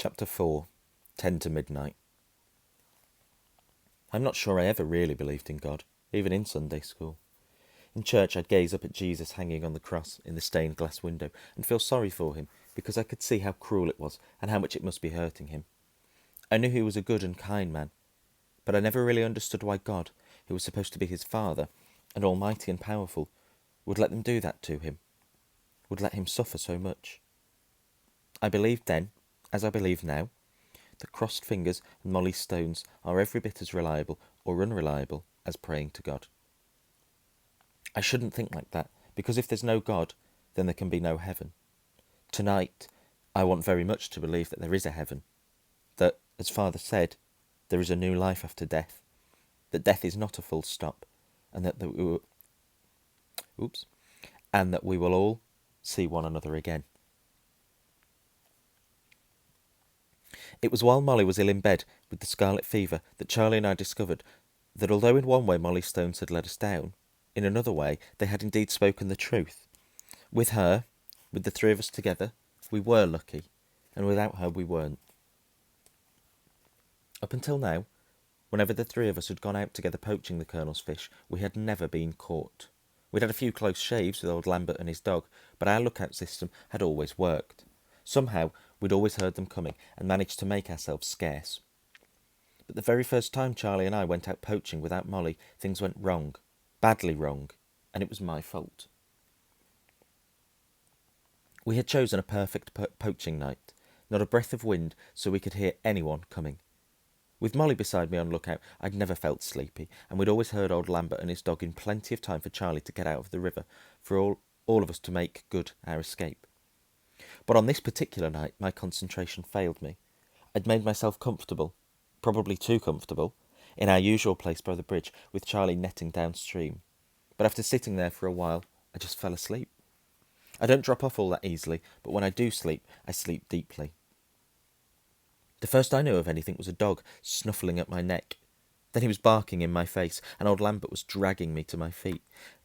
Chapter 4, 10 to Midnight. I'm not sure I ever really believed in God, even in Sunday school. In church I'd gaze up at Jesus hanging on the cross in the stained glass window and feel sorry for him because I could see how cruel it was and how much it must be hurting him. I knew he was a good and kind man, but I never really understood why God, who was supposed to be his father and almighty and powerful, would let them do that to him, would let him suffer so much. I believed then, as I believe now, that crossed fingers and Molly stones are every bit as reliable or unreliable as praying to God. I shouldn't think like that, because if there's no God, then there can be no heaven. Tonight, I want very much to believe that there is a heaven, that, as Father said, there is a new life after death, that death is not a full stop, and that we will all see one another again. It was while Molly was ill in bed with the scarlet fever that Charlie and I discovered that although in one way Molly Stones had let us down, in another way they had indeed spoken the truth. With her, with the three of us together, we were lucky, and without her we weren't. Up until now, whenever the three of us had gone out together poaching the Colonel's fish, we had never been caught. We'd had a few close shaves with old Lambert and his dog, but our lookout system had always worked. Somehow, we'd always heard them coming and managed to make ourselves scarce. But the very first time Charlie and I went out poaching without Molly, things went wrong, badly wrong, and it was my fault. We had chosen a perfect poaching night, not a breath of wind, so we could hear anyone coming. With Molly beside me on lookout, I'd never felt sleepy, and we'd always heard old Lambert and his dog in plenty of time for Charlie to get out of the river, for all of us to make good our escape. But on this particular night, my concentration failed me. I'd made myself comfortable, probably too comfortable, in our usual place by the bridge, with Charlie netting downstream. But after sitting there for a while, I just fell asleep. I don't drop off all that easily, but when I do sleep, I sleep deeply. The first I knew of anything was a dog snuffling at my neck. Then he was barking in my face, and old Lambert was dragging me to my feet,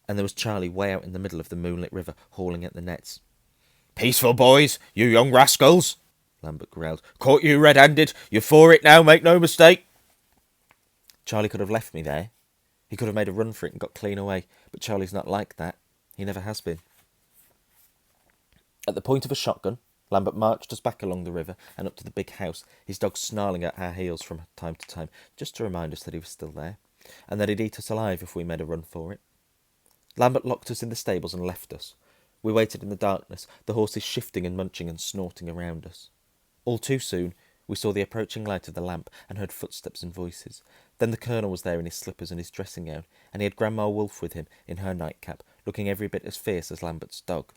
and there was Charlie way out in the middle of the moonlit river, hauling at the nets. "Peaceful, boys, you young rascals," Lambert growled. "Caught you red-handed. You're for it now, make no mistake." Charlie could have left me there. He could have made a run for it and got clean away, but Charlie's not like that. He never has been. At the point of a shotgun, Lambert marched us back along the river and up to the big house, his dog snarling at our heels from time to time, just to remind us that he was still there, and that he'd eat us alive if we made a run for it. Lambert locked us in the stables and left us. We waited in the darkness, the horses shifting and munching and snorting around us. All too soon, we saw the approaching light of the lamp and heard footsteps and voices. Then the Colonel was there in his slippers and his dressing gown, and he had Grandma Wolf with him in her nightcap, looking every bit as fierce as Lambert's dog.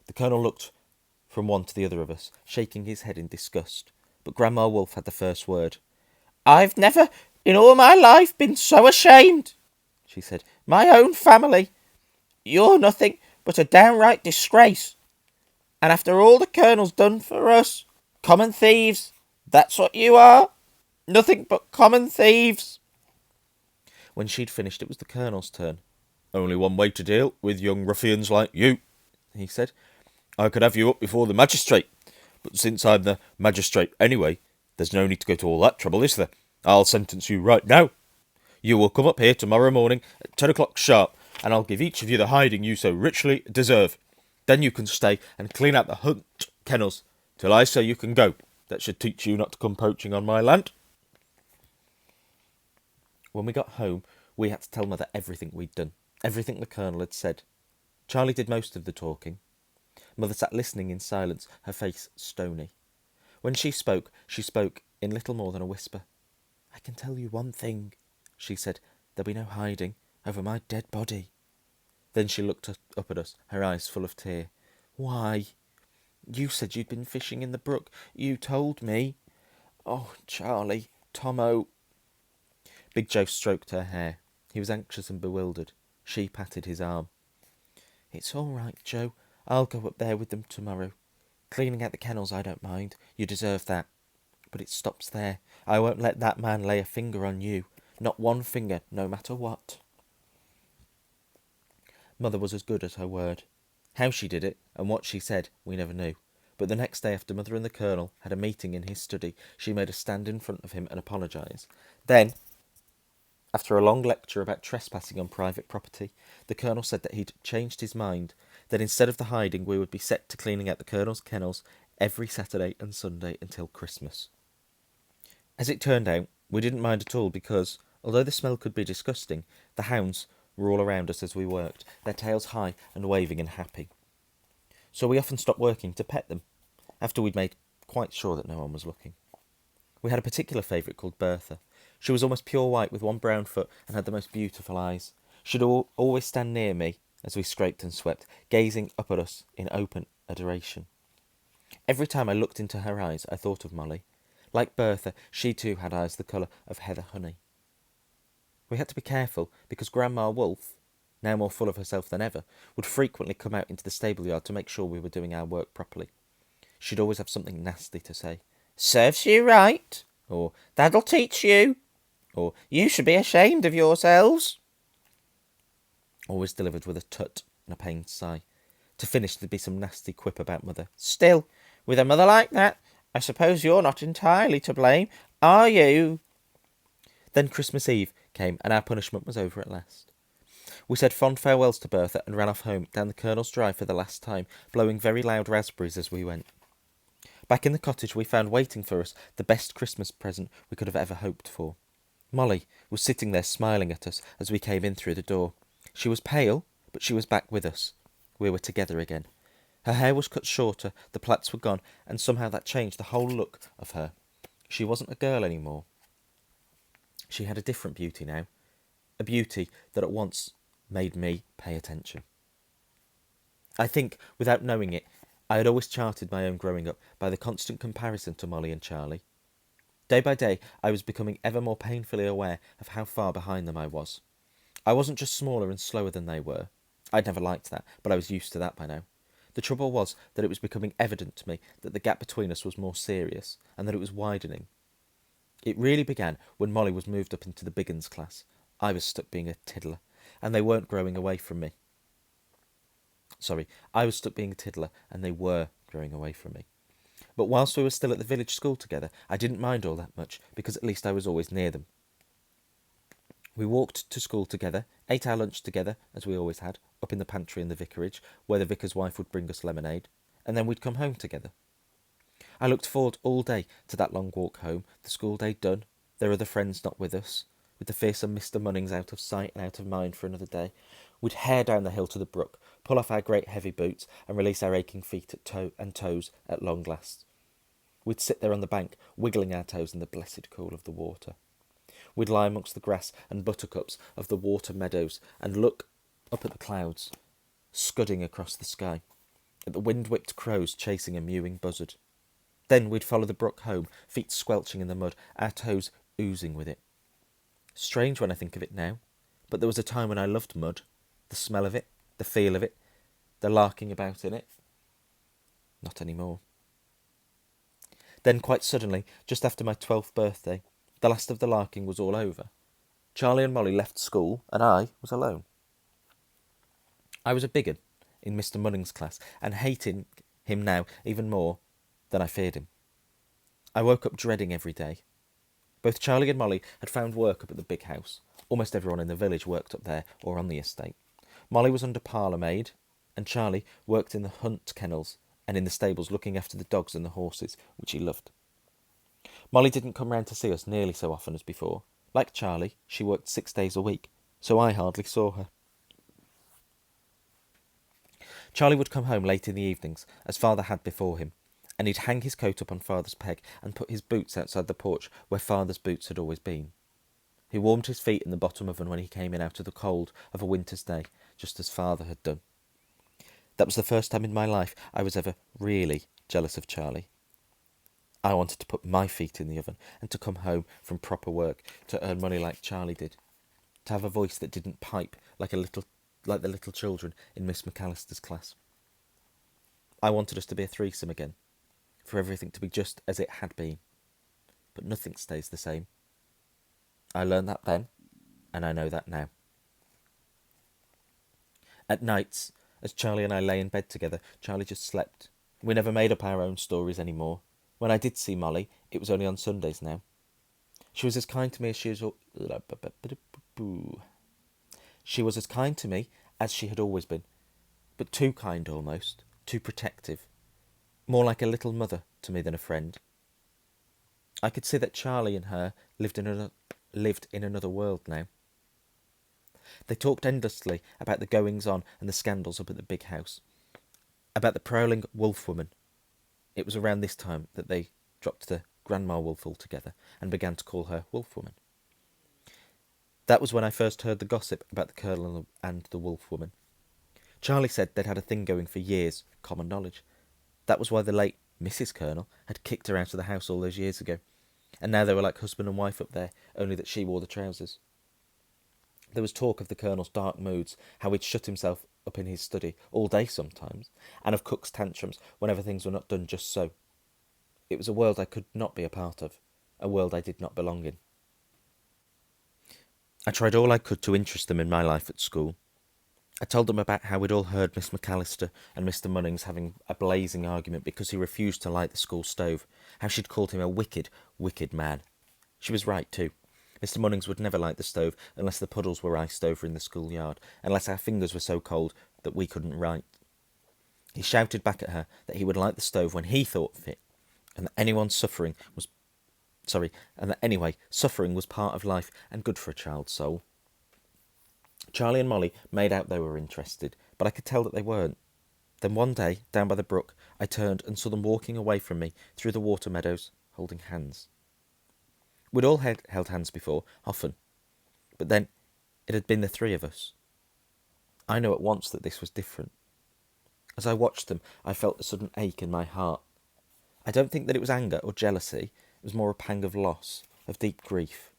The Colonel looked from one to the other of us, shaking his head in disgust, but Grandma Wolf had the first word. "I've never in all my life been so ashamed," she said. "My own family. You're nothing but a downright disgrace. And after all the Colonel's done for us, common thieves, that's what you are. Nothing but common thieves." When she'd finished, it was the Colonel's turn. "Only one way to deal with young ruffians like you," he said. "I could have you up before the magistrate, but since I'm the magistrate anyway, there's no need to go to all that trouble, is there? I'll sentence you right now. You will come up here tomorrow morning at 10 o'clock sharp, and I'll give each of you the hiding you so richly deserve. Then you can stay and clean out the hunt kennels till I say you can go. That should teach you not to come poaching on my land." When we got home, we had to tell Mother everything we'd done, everything the Colonel had said. Charlie did most of the talking. Mother sat listening in silence, her face stony. When she spoke in little more than a whisper. "I can tell you one thing," she said. "There'll be no hiding over my dead body." Then she looked up at us, her eyes full of tear. "Why? You said you'd been fishing in the brook. You told me." "Oh, Charlie, Tomo." Big Joe stroked her hair. He was anxious and bewildered. She patted his arm. "It's all right, Joe. I'll go up there with them tomorrow. Cleaning out the kennels I don't mind. You deserve that. But it stops there. I won't let that man lay a finger on you. Not one finger, no matter what." Mother was as good as her word. How she did it, and what she said, we never knew. But the next day, after Mother and the Colonel had a meeting in his study, she made us stand in front of him and apologise. Then, after a long lecture about trespassing on private property, the Colonel said that he'd changed his mind, that instead of the hiding, we would be set to cleaning out the Colonel's kennels every Saturday and Sunday until Christmas. As it turned out, we didn't mind at all because, although the smell could be disgusting, the hounds were all around us as we worked, their tails high and waving and happy. So we often stopped working to pet them, after we'd made quite sure that no one was looking. We had a particular favourite called Bertha. She was almost pure white with one brown foot and had the most beautiful eyes. She'd always stand near me as we scraped and swept, gazing up at us in open adoration. Every time I looked into her eyes, I thought of Molly. Like Bertha, she too had eyes the colour of heather honey. We had to be careful because Grandma Wolf, now more full of herself than ever, would frequently come out into the stable yard to make sure we were doing our work properly. She'd always have something nasty to say. "Serves you right," or "That'll teach you," or "You should be ashamed of yourselves." Always delivered with a tut and a pained sigh. To finish, there'd be some nasty quip about Mother. "Still, with a mother like that, I suppose you're not entirely to blame, are you?" Then Christmas Eve came, and our punishment was over at last. We said fond farewells to Bertha and ran off home down the Colonel's Drive for the last time, blowing very loud raspberries as we went. Back in the cottage we found waiting for us the best Christmas present we could have ever hoped for. Molly was sitting there smiling at us as we came in through the door. She was pale, but she was back with us. We were together again. Her hair was cut shorter, the plaits were gone, and somehow that changed the whole look of her. She wasn't a girl any more. She had a different beauty now, a beauty that at once made me pay attention. I think, without knowing it, I had always charted my own growing up by the constant comparison to Molly and Charlie. Day by day, I was becoming ever more painfully aware of how far behind them I was. I wasn't just smaller and slower than they were. I'd never liked that, but I was used to that by now. The trouble was that it was becoming evident to me that the gap between us was more serious, and that it was widening. It really began when Molly was moved up into the big 'uns class. I was stuck being a tiddler, and they weren't growing away from me. I was stuck being a tiddler, and they were growing away from me. But whilst we were still at the village school together, I didn't mind all that much, because at least I was always near them. We walked to school together, ate our lunch together, as we always had, up in the pantry in the vicarage, where the vicar's wife would bring us lemonade, and then we'd come home together. I looked forward all day to that long walk home, the school day done, their other friends not with us, with the fearsome Mr. Munnings out of sight and out of mind for another day. We'd hare down the hill to the brook, pull off our great heavy boots, and release our aching feet and toes at long last. We'd sit there on the bank, wiggling our toes in the blessed cool of the water. We'd lie amongst the grass and buttercups of the water meadows and look up at the clouds, scudding across the sky, at the wind-whipped crows chasing a mewing buzzard. Then we'd follow the brook home, feet squelching in the mud, our toes oozing with it. Strange when I think of it now, but there was a time when I loved mud, the smell of it, the feel of it, the larking about in it. Not any more. Then quite suddenly, just after my 12th birthday, the last of the larking was all over. Charlie and Molly left school, and I was alone. I was a big 'un in Mr. Munnings' class, and hated him now even more than I feared him. I woke up dreading every day. Both Charlie and Molly had found work up at the big house. Almost everyone in the village worked up there or on the estate. Molly was under parlour maid, and Charlie worked in the hunt kennels and in the stables looking after the dogs and the horses, which he loved. Molly didn't come round to see us nearly so often as before. Like Charlie, she worked 6 days a week, so I hardly saw her. Charlie would come home late in the evenings, as Father had before him, and he'd hang his coat up on Father's peg and put his boots outside the porch where Father's boots had always been. He warmed his feet in the bottom oven when he came in out of the cold of a winter's day, just as Father had done. That was the first time in my life I was ever really jealous of Charlie. I wanted to put my feet in the oven and to come home from proper work to earn money like Charlie did, to have a voice that didn't pipe like the little children in Miss McAllister's class. I wanted us to be a threesome again, for everything to be just as it had been. But nothing stays the same. I learned that then, and I know that now. At nights, as Charlie and I lay in bed together, Charlie just slept. We never made up our own stories any more. When I did see Molly, it was only on Sundays now. She was as kind to me as She was as kind to me as she had always been, but too kind almost, too protective, more like a little mother to me than a friend. I could see that Charlie and her lived in another world now. They talked endlessly about the goings-on and the scandals up at the big house, about the prowling wolf woman. It was around this time that they dropped the Grandma Wolf altogether and began to call her Wolf Woman. That was when I first heard the gossip about the Colonel and the Wolf Woman. Charlie said they'd had a thing going for years, common knowledge. That was why the late Mrs. Colonel had kicked her out of the house all those years ago, and now they were like husband and wife up there, only that she wore the trousers. There was talk of the Colonel's dark moods, how he'd shut himself up in his study all day sometimes, and of Cook's tantrums whenever things were not done just so. It was a world I could not be a part of, a world I did not belong in. I tried all I could to interest them in my life at school. I told them about how we'd all heard Miss McAllister and Mr. Munnings having a blazing argument because he refused to light the school stove, how she'd called him a wicked, wicked man. She was right, too. Mr. Munnings would never light the stove unless the puddles were iced over in the schoolyard, unless our fingers were so cold that we couldn't write. He shouted back at her that he would light the stove when he thought fit, and that suffering was part of life and good for a child's soul. Charlie and Molly made out they were interested, but I could tell that they weren't. Then one day, down by the brook, I turned and saw them walking away from me through the water meadows, holding hands. We'd all held hands before, often, but then it had been the three of us. I knew at once that this was different. As I watched them, I felt a sudden ache in my heart. I don't think that it was anger or jealousy. It was more a pang of loss, of deep grief.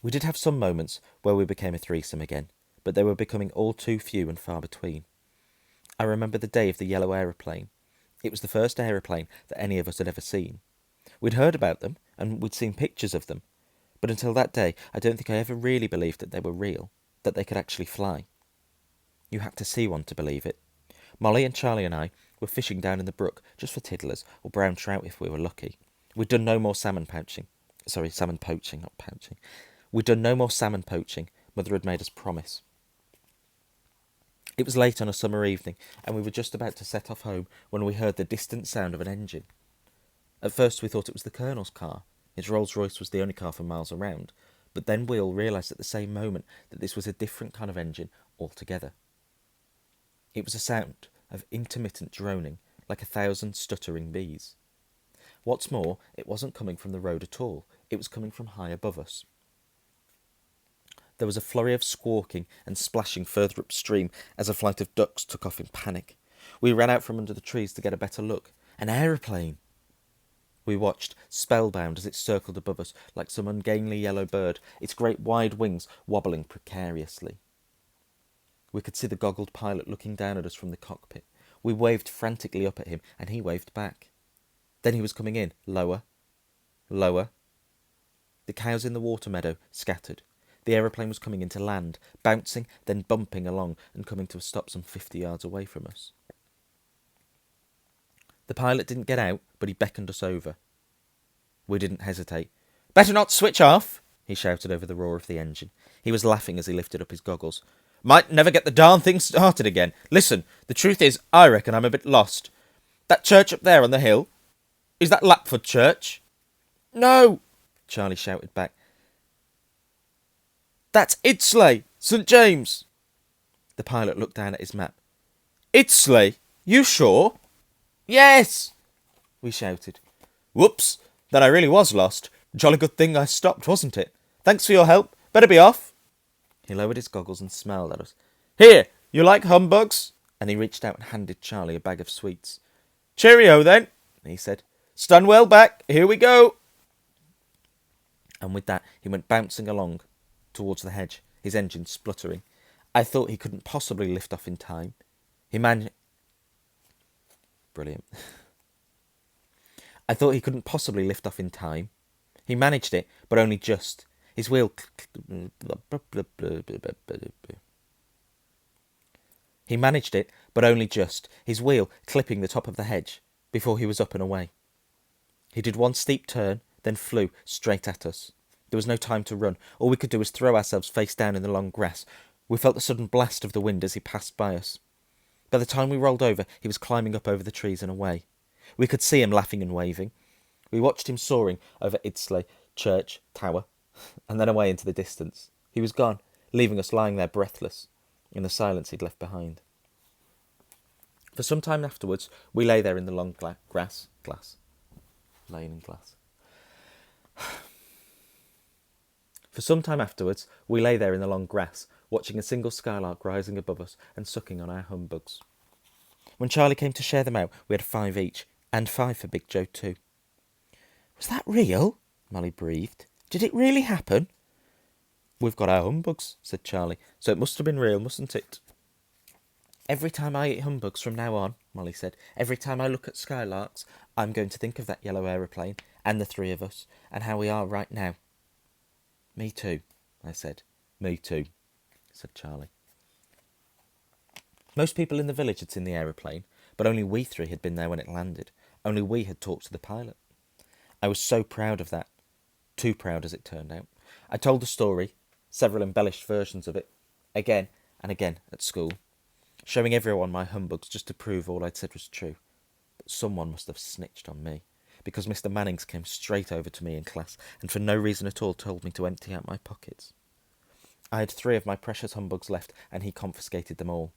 We did have some moments where we became a threesome again, but they were becoming all too few and far between. I remember the day of the yellow aeroplane. It was the first aeroplane that any of us had ever seen. We'd heard about them, and we'd seen pictures of them, but until that day I don't think I ever really believed that they were real, that they could actually fly. You had to see one to believe it. Molly and Charlie and I were fishing down in the brook, just for tiddlers, or brown trout if we were lucky. We'd done no more salmon poaching. We'd done no more salmon poaching. Mother had made us promise. It was late on a summer evening, and we were just about to set off home when we heard the distant sound of an engine. At first we thought it was the Colonel's car. His Rolls-Royce was the only car for miles around, but then we all realised at the same moment that this was a different kind of engine altogether. It was a sound of intermittent droning, like 1,000 stuttering bees. What's more, it wasn't coming from the road at all. It was coming from high above us. There was a flurry of squawking and splashing further upstream as a flight of ducks took off in panic. We ran out from under the trees to get a better look. An aeroplane! We watched, spellbound, as it circled above us like some ungainly yellow bird, its great wide wings wobbling precariously. We could see the goggled pilot looking down at us from the cockpit. We waved frantically up at him, and he waved back. Then he was coming in, lower, lower. The cows in the water meadow scattered. The aeroplane was coming into land, bouncing, then bumping along and coming to a stop some 50 yards away from us. The pilot didn't get out, but he beckoned us over. We didn't hesitate. "Better not switch off," he shouted over the roar of the engine. He was laughing as he lifted up his goggles. "Might never get the darn thing started again. Listen, the truth is, I reckon I'm a bit lost. That church up there on the hill, is that Lapford Church?" "No," Charlie shouted back. "That's Iddesleigh, St. James." The pilot looked down at his map. "Iddesleigh? You sure?" "Yes," we shouted. "Whoops, then I really was lost. Jolly good thing I stopped, wasn't it? Thanks for your help. Better be off." He lowered his goggles and smiled at us. "Here, you like humbugs?" And he reached out and handed Charlie a bag of sweets. "Cheerio, then," he said. "Stand well back. Here we go." And with that, he went bouncing along towards the hedge, his engine spluttering. I thought he couldn't possibly lift off in time. Brilliant. I thought he couldn't possibly lift off in time. He managed it, but only just. His wheel... He managed it, but only just, his wheel clipping the top of the hedge, before he was up and away. He did one steep turn, then flew straight at us. There was no time to run. All we could do was throw ourselves face down in the long grass. We felt the sudden blast of the wind as he passed by us. By the time we rolled over, he was climbing up over the trees and away. We could see him laughing and waving. We watched him soaring over Iddesleigh Church Tower, and then away into the distance. He was gone, leaving us lying there breathless, in the silence he'd left behind. For some time afterwards, we lay there in the long glass. Laying in glass. For some time afterwards, we lay there in the long grass, watching a single skylark rising above us and sucking on our humbugs. When Charlie came to share them out, we had 5 each, and 5 for Big Joe too. "Was that real?" Molly breathed. "Did it really happen?" "We've got our humbugs," said Charlie, "so it must have been real, mustn't it?" "Every time I eat humbugs from now on," Molly said, "every time I look at skylarks, I'm going to think of that yellow aeroplane, and the 3 of us, and how we are right now." "Me too," I said. "Me too," said Charlie. Most people in the village had seen the aeroplane, but only we 3 had been there when it landed. Only we had talked to the pilot. I was so proud of that. Too proud, as it turned out. I told the story, several embellished versions of it, again and again at school, showing everyone my humbugs just to prove all I'd said was true. But someone must have snitched on me, because Mr. Mannings came straight over to me in class and for no reason at all told me to empty out my pockets. I had 3 of my precious humbugs left, and he confiscated them all.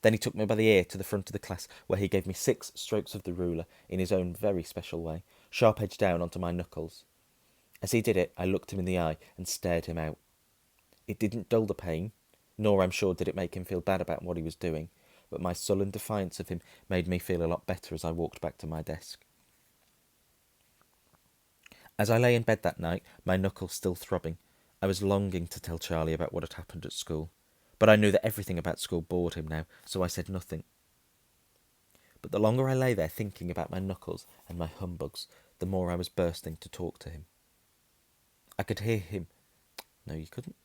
Then he took me by the ear to the front of the class, where he gave me 6 strokes of the ruler in his own very special way, sharp edge down onto my knuckles. As he did it, I looked him in the eye and stared him out. It didn't dull the pain, nor, I'm sure, did it make him feel bad about what he was doing, but my sullen defiance of him made me feel a lot better as I walked back to my desk. As I lay in bed that night, my knuckles still throbbing, I was longing to tell Charlie about what had happened at school, but I knew that everything about school bored him now, so I said nothing. But the longer I lay there thinking about my knuckles and my humbugs, the more I was bursting to talk to him. I could hear him. No, you couldn't.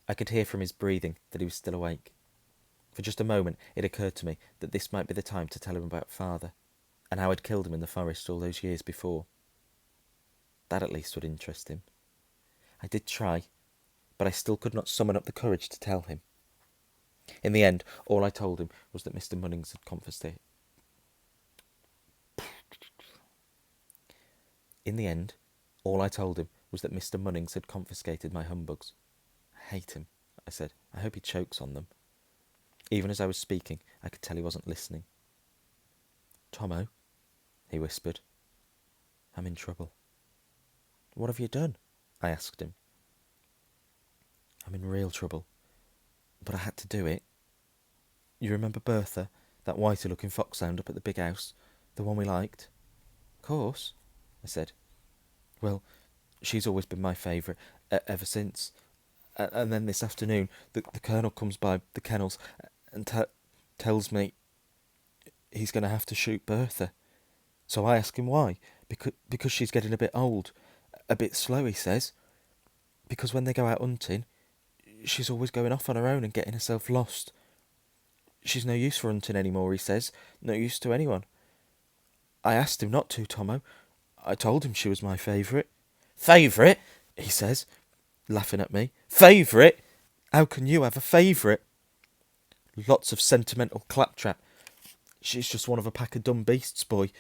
I could hear from his breathing that he was still awake. For just a moment it occurred to me that this might be the time to tell him about Father, and how I'd killed him in the forest all those years before. That at least would interest him. I did try, but I still could not summon up the courage to tell him. In the end, all I told him was that Mr. Munnings had confiscated. my humbugs. "I hate him," I said. "I hope he chokes on them." Even as I was speaking, I could tell he wasn't listening. "Tomo," he whispered, "I'm in trouble." "What have you done?" I asked him. "I'm in real trouble, but I had to do it. You remember Bertha, that whitey-looking foxhound up at the big house, the one we liked?" "Course," I said. "Well, she's always been my favourite, ever since. And then this afternoon, the Colonel comes by the kennels and tells me he's going to have to shoot Bertha. So I ask him why. Because she's getting a bit old, a bit slow, he says. Because when they go out hunting, she's always going off on her own and getting herself lost. She's no use for hunting anymore, he says. No use to anyone. I asked him not to, Tomo. I told him she was my favourite." "Favourite?" he says, laughing at me. "Favourite? How can you have a favourite?" "Lots of sentimental claptrap. She's just one of a pack of dumb beasts, boy,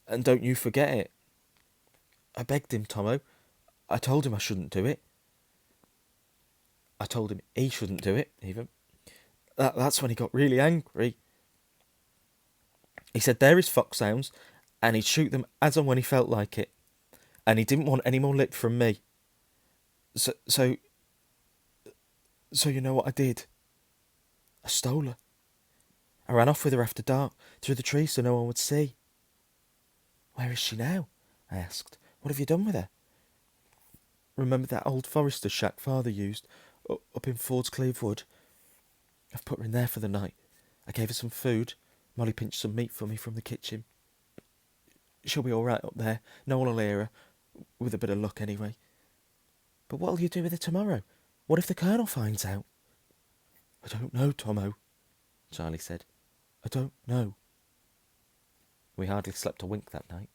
and don't you forget it." I begged him, Tomo. I told him I shouldn't do it. I told him he shouldn't do it, even. That's when he got really angry. He said they're his foxhounds, and he'd shoot them as and when he felt like it. And he didn't want any more lip from me. So you know what I did? I stole her. I ran off with her after dark, through the trees so no one would see." "Where is she now?" I asked. "What have you done with her?" "Remember that old forester's shack Father used, up in Ford's Cleeve Wood? I've put her in there for the night. I gave her some food. Molly pinched some meat for me from the kitchen. She'll be all right up there. No one will hear her, with a bit of luck anyway." "But what'll you do with her tomorrow? What if the Colonel finds out?" "I don't know, Tomo. Charlie said. I don't know. We hardly slept a wink that night.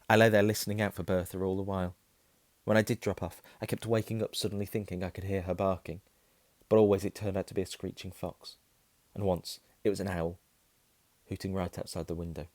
I lay there listening out for Bertha all the while. When I did drop off, I kept waking up suddenly thinking I could hear her barking, but always it turned out to be a screeching fox, and once it was an owl, hooting right outside the window.